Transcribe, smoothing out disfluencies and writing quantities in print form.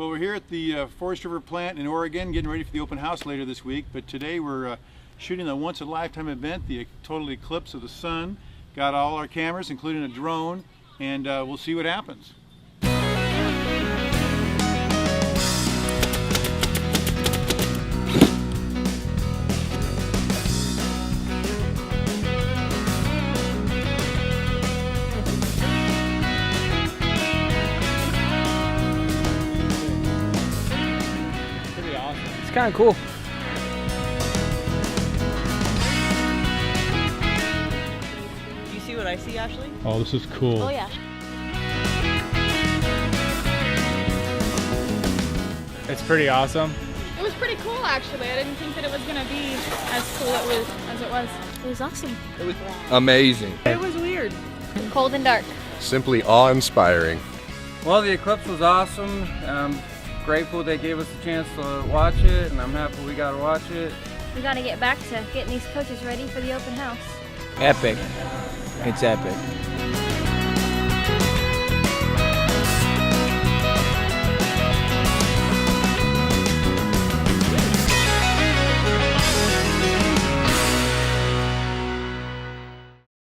Well, we're here at the Forest River plant in Oregon, getting ready for the open house later this week. But today we're shooting a once-in-a-lifetime event, the total eclipse of the sun. Got all our cameras, including a drone, and we'll see what happens. It's kind of cool. Do you see what I see, Ashley? Oh, this is cool. Oh yeah. It's pretty awesome. It was pretty cool, actually. I didn't think that it was going to be as cool as it was. It was awesome. It was amazing. It was weird. Cold and dark. Simply awe-inspiring. Well, the eclipse was awesome. I'm grateful they gave us a chance to watch it, and I'm happy we got to watch it. We got to get back to getting these coaches ready for the open house. Epic. It's epic.